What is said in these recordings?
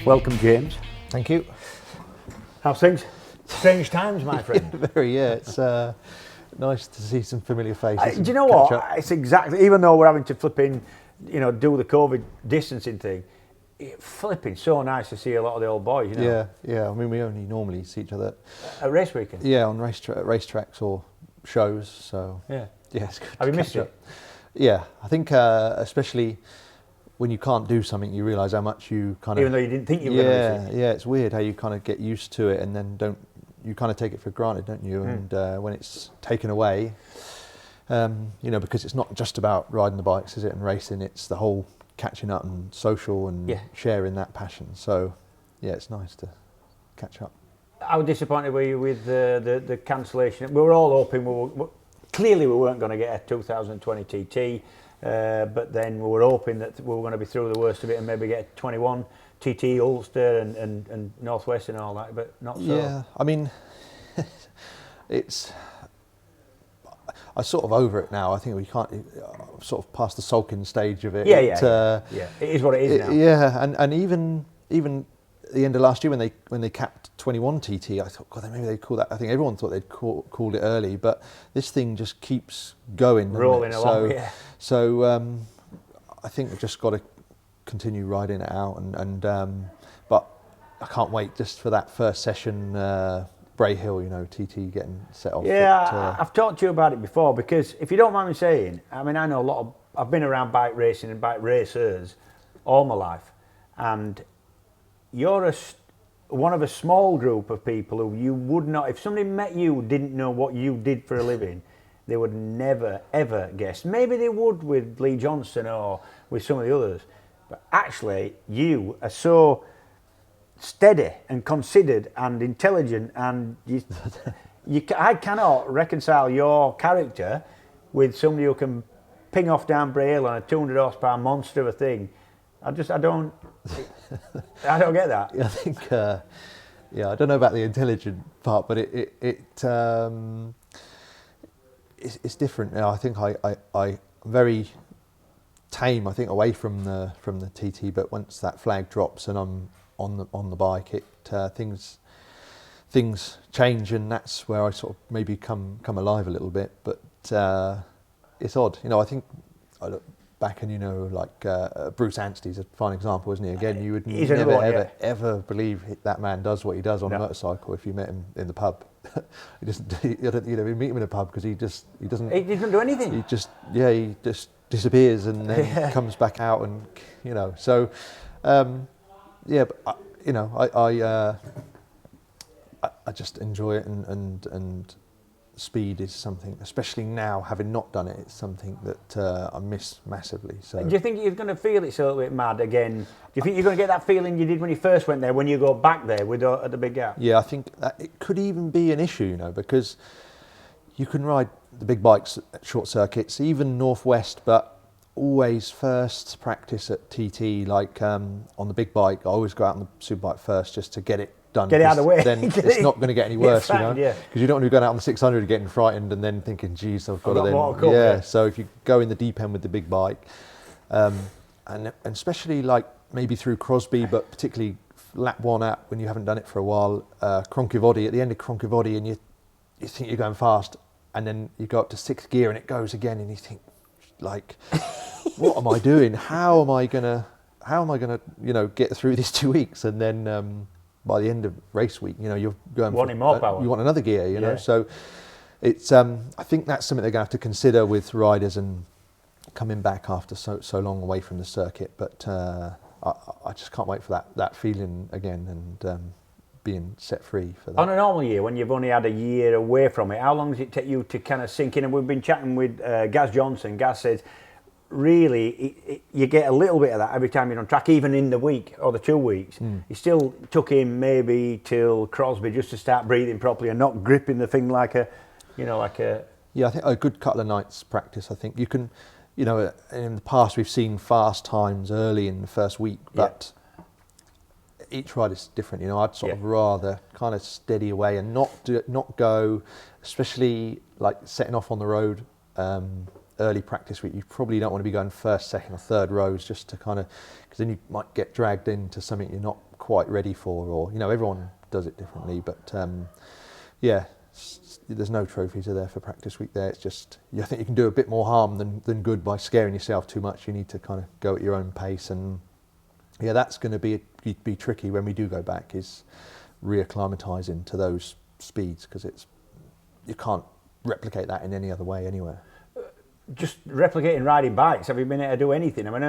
Welcome, James. Thank you. How's things? Strange times, my friend. Very, yeah. It's nice to see some familiar faces. Do you know what? It's exactly, even though we're having to do the COVID distancing thing, it's flipping so nice to see a lot of the old boys, Yeah. I mean, we only normally see each other at race weekend. Yeah, on racetracks or shows. So yeah, it's good. Have you missed it? Yeah, I think especially when you can't do something, you realise how much you kind of... Even though you didn't think you were going to miss it. Yeah, it's weird how you kind of get used to it and then you kind of take it for granted, don't you? And when it's taken away, because it's not just about riding the bikes, is it, and racing, it's the whole catching up and social and sharing that passion. So, yeah, it's nice to catch up. How disappointed were you with the cancellation? We were all hoping, clearly we weren't going to get a 2020 TT, but then we were hoping that we were going to be through the worst of it and maybe get a 21 TT, Ulster and Northwest and all that, but not so. Yeah, I mean, I'm sort of over it now. I think we can't sort of past the sulking stage of it. Yeah. It is what it is now. Yeah, and even at the end of last year when they capped 21 TT, I thought, God, maybe they'd call that. I think everyone thought they'd called it early, but this thing just keeps going, rolling along. So I think we've just got to continue riding it out, but I can't wait just for that first session. Bray Hill, TT getting set off. Yeah, I've talked to you about it before, because if you don't mind me saying, I mean, I know I've been around bike racing and bike racers all my life, and you're one of a small group of people who you would not, if somebody met you who didn't know what you did for a living, they would never, ever guess. Maybe they would with Lee Johnston or with some of the others, but actually you are so steady and considered and intelligent, and I cannot reconcile your character with somebody who can ping off down Bray Hill on a 200 horsepower monster of a thing. I don't get that. I think I don't know about the intelligent part, but it's different. I think I'm very tame, I think, away from the TT, but once that flag drops and I'm on the bike, things change, and that's where I sort of maybe come alive a little bit. But it's odd, I think I look back and Bruce Anstey's a fine example, isn't he? Again, you would never ever believe that man does what he does on a motorcycle if you met him in the pub. He doesn't, you meet him in a pub because he doesn't do anything. He just disappears and then comes back out, and so. But I just enjoy it, and speed is something, especially now having not done it, it's something that I miss massively. So, do you think you're going to feel it's a little bit mad again? Do you think you're going to get that feeling you did when you first went there, when you go back there at the big gap? Yeah, I think that it could even be an issue, because you can ride the big bikes at short circuits, even Northwest, but always first practice at TT, like on the big bike, I always go out on the superbike first just to get it done. Get it out of the way. Then it's not going to get any worse, because Yeah. you don't want to be going out on the 600 getting frightened and then thinking, geez, I've got to then... Yeah, so if you go in the deep end with the big bike, and especially like maybe through Crosby, but particularly lap one out when you haven't done it for a while, Kronkivody, at the end of Kronkivody, and you think you're going fast, and then you go up to sixth gear and it goes again, and you think, like, what am I doing? How am I gonna get through these 2 weeks? And then by the end of race week, you're going wanting more power. You want another gear, So it's I think that's something they're going to have to consider with riders and coming back after so long away from the circuit. But I just can't wait for that feeling again, and being set free for that. On a normal year, when you've only had a year away from it, how long does it take you to kind of sink in? And we've been chatting with Gaz Johnson. Gaz says, really, you get a little bit of that every time you're on track, even in the week or the 2 weeks. You still took him maybe till Crosby just to start breathing properly and not gripping the thing like a... Yeah, I think a good couple of nights practice, I think. You can, in the past we've seen fast times early in the first week, but... Each ride is different, I'd sort of rather kind of steady away and not go, especially like setting off on the road early practice week. You probably don't want to be going first, second or third rows just to kind of, because then you might get dragged into something you're not quite ready for, or everyone does it differently, but there's no trophies there for practice week there. It's just, I think you can do a bit more harm than good by scaring yourself too much. You need to kind of go at your own pace, and that's going to be tricky when we do go back, is reacclimatising to those speeds, because you can't replicate that in any other way anywhere. Just replicating riding bikes, have you been able to do anything? I mean,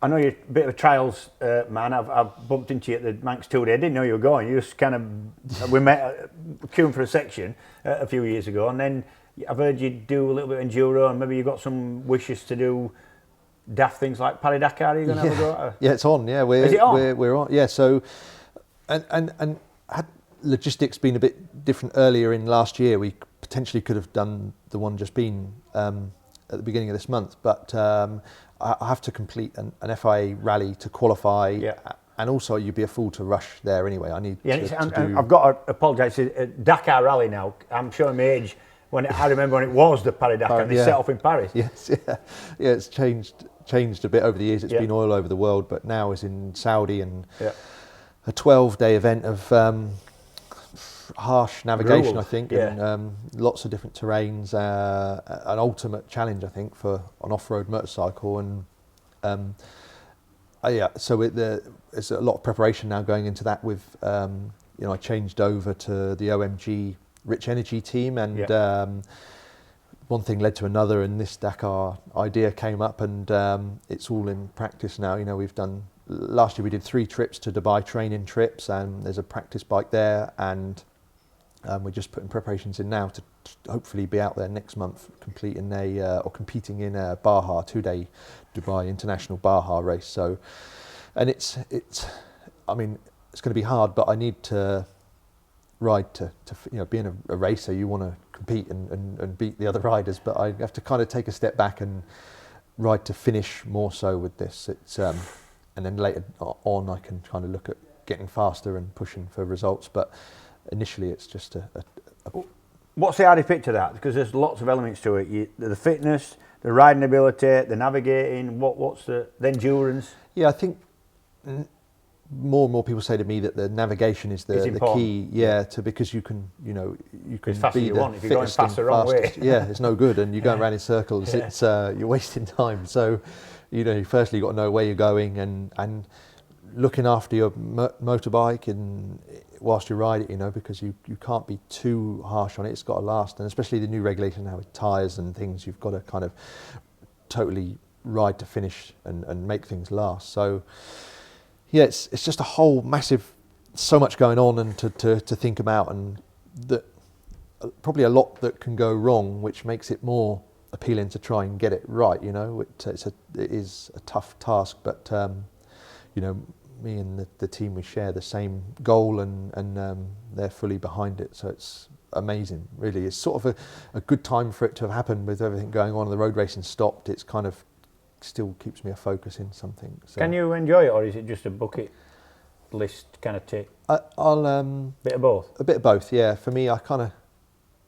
I know you're a bit of a trials man. I've bumped into you at the Manx Tour Day. I didn't know you were going. You just kind of, we met queuing for a section a few years ago, and then I've heard you do a little bit of enduro, and maybe you've got some wishes to do daft things like Paris Dakar. Are you going to have a go at it? Yeah, it's on. Yeah, Is it on? We're on. Yeah, so and had logistics been a bit different earlier in last year, we potentially could have done the one just been at the beginning of this month, but I have to complete an FIA rally to qualify. Yeah. And also, you'd be a fool to rush there anyway. I need to do... I've got to apologise. Dakar Rally now. I'm showing my age. I remember when it was the Paris Dakar, and they set off in Paris. Yes, yeah. It's changed a bit over the years. It's been all over the world, but now it's in Saudi, and a 12-day event of harsh navigation, Rules. I think, and lots of different terrains. An ultimate challenge, I think, for an off-road motorcycle, and so there's a lot of preparation now going into that. With I changed over to the OMG Rich Energy team, and one thing led to another, and this Dakar idea came up, and it's all in practice now. We've done, last year we did 3 trips to Dubai, training trips, and there's a practice bike there, and we're just putting preparations in now to hopefully be out there next month competing in a Baja 2-day Dubai International Baja race. So, and it's going to be hard, but I need to ride to being a racer, you want to compete and beat the other riders, but I have to kind of take a step back and ride to finish more so with this. It's and then later on I can kind of look at getting faster and pushing for results, but initially it's just a What's the hardest bit to that? Because there's lots of elements to it. The fitness, the riding ability, the navigating. What's the endurance? Yeah, I think more and more people say to me that the navigation is the key. Yeah, because you can as fast be as you the want. If you're going fittest fast the and wrong way, fastest. Yeah, it's no good, and you're going around in circles. It's you're wasting time. So, firstly you've got to know where you're going, and looking after your motorbike and whilst you ride it, because you can't be too harsh on it. It's got to last, and especially the new regulation now with tyres and things, you've got to kind of totally ride to finish and make things last. So yeah, it's just a whole massive, so much going on, and to think about, and that probably a lot that can go wrong, which makes it more appealing to try and get it right. It is a tough task, but me and the team, we share the same goal, and they're fully behind it. So it's amazing, really. It's sort of a good time for it to have happened with everything going on. The road racing stopped. It's kind of still keeps me a focus in something. So. Can you enjoy it, or is it just a bucket list kind of tick? I'll bit of both. A bit of both, yeah. For me, I kind of,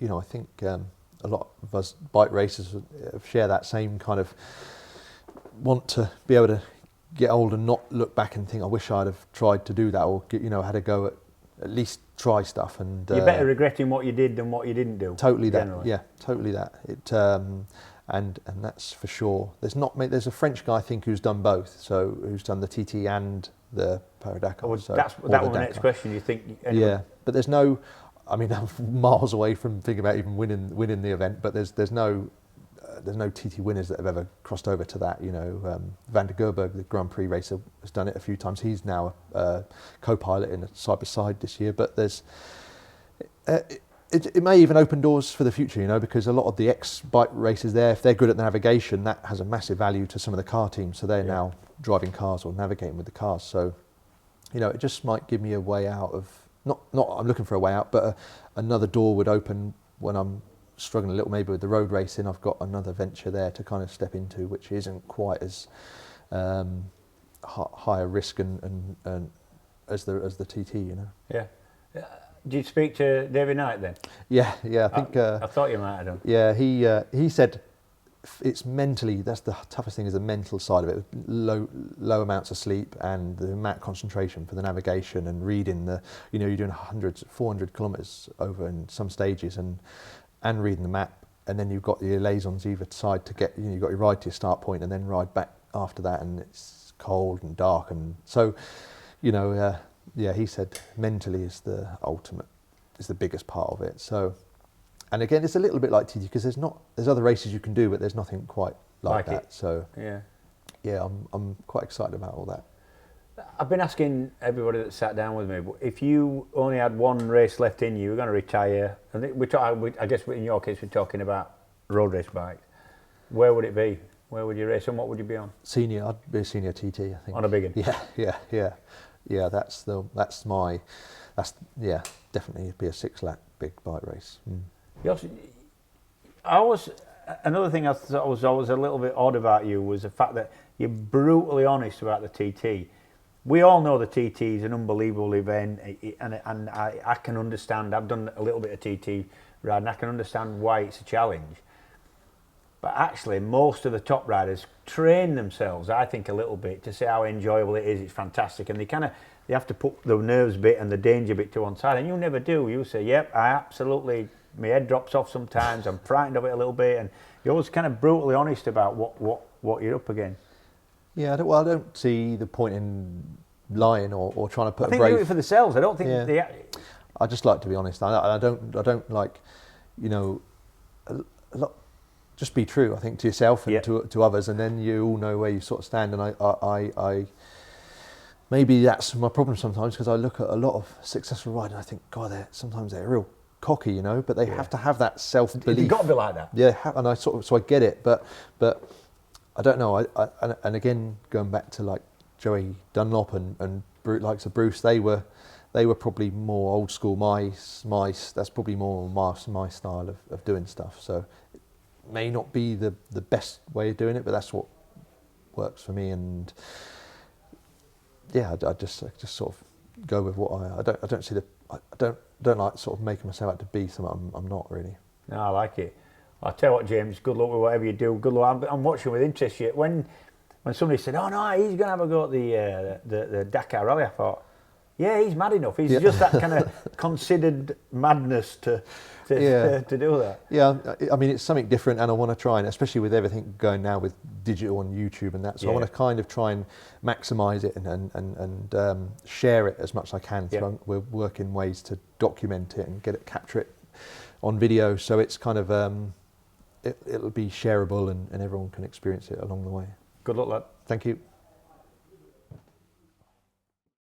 I think a lot of us bike racers share that same kind of want to be able to get old and not look back and think, I wish I'd have tried to do that, or had a go at least try stuff. And you're better regretting what you did than what you didn't do. Totally generally. that, yeah, totally that. It and that's for sure. There's a French guy, I think, who's done both. So who's done the TT and the Paris Dakar. That was my next question. You think? Yeah, but there's no. I mean, I'm miles away from thinking about even winning the event. But there's no TT winners that have ever crossed over to that. Van der Gerberg, the Grand Prix racer, has done it a few times. He's now a co-pilot in a side-by-side this year. But there's. It may even open doors for the future, because a lot of the ex-bike racers there, if they're good at navigation, that has a massive value to some of the car teams. So they're now driving cars or navigating with the cars. So, it just might give me a way out of, not I'm looking for a way out, but another door would open when I'm struggling a little maybe with the road racing. I've got another venture there to kind of step into, which isn't quite as higher risk and as the TT, Yeah. Did you speak to David Knight then? Yeah. I think I thought you might have done. Yeah, he said it's mentally, that's the toughest thing, is the mental side of it. Low amounts of sleep and the amount of concentration for the navigation and reading the, you know, you're doing 400 kilometres over in some stages and reading the map, and then you've got your liaisons either side to get, you know, you've got your ride to your start point and then ride back after that, and it's cold and dark, and so, you know, yeah, he said mentally is the biggest part of it. So, and again, it's a little bit like TT, because there's other races you can do, but there's nothing quite like that. It. So yeah, I'm quite excited about all that. I've been asking everybody that sat down with me, but if you only had one race left in you, you were going to retire, and I guess in your case we're talking about road race bikes, where would it be? Where would you race and what would you be on? Senior, I'd be a senior TT, I think. On a big one? Yeah, that's definitely be a 6-lap big bike race. Another thing I thought was always a little bit odd about you was the fact that you're brutally honest about the TT. We all know the TT is an unbelievable event, and I can understand. I've done a little bit of TT riding. I can understand why it's a challenge. But actually, most of the top riders train themselves, I think, a little bit to say how enjoyable it is. It's fantastic, and they have to put the nerves bit and the danger bit to one side, and you never do. You say, "Yep, I absolutely." My head drops off sometimes. I'm frightened of it a little bit, and you're always kind of brutally honest about what you're up against. Yeah, I don't see the point in lying or trying to put. I think they do it for themselves. I don't think they. I just like to be honest. I don't like, you know, a lot. Just be true, I think, to yourself and to others, and then you all know where you sort of stand. And I maybe that's my problem sometimes, because I look at a lot of successful riders and I think, God, sometimes they're real cocky, you know, but they have to have that self-belief. You've got to be like that. Yeah, and so I get it, but I don't know. And again, going back to like Joey Dunlop and likes of Bruce, they were probably more old school. That's probably more my style of doing stuff. So it may not be the best way of doing it, but that's what works for me. And yeah, I just sort of go with what I don't see I don't like sort of making myself out to be something I'm not really. No, I like it. I'll tell you what, James, good luck with whatever you do. Good luck. I'm watching with interest. When somebody said, "Oh no, he's going to have a go at the Dakar Rally," I thought, yeah, he's mad enough. He's just that kind of considered madness to do that. Yeah, I mean, it's something different, and I want to try, and especially with everything going now with digital on YouTube and that, so I want to kind of try and maximise it and share it as much as I can. So we're working ways to document it and capture it on video, so it's kind of it'll be shareable and everyone can experience it along the way. Good luck, lad. Thank you.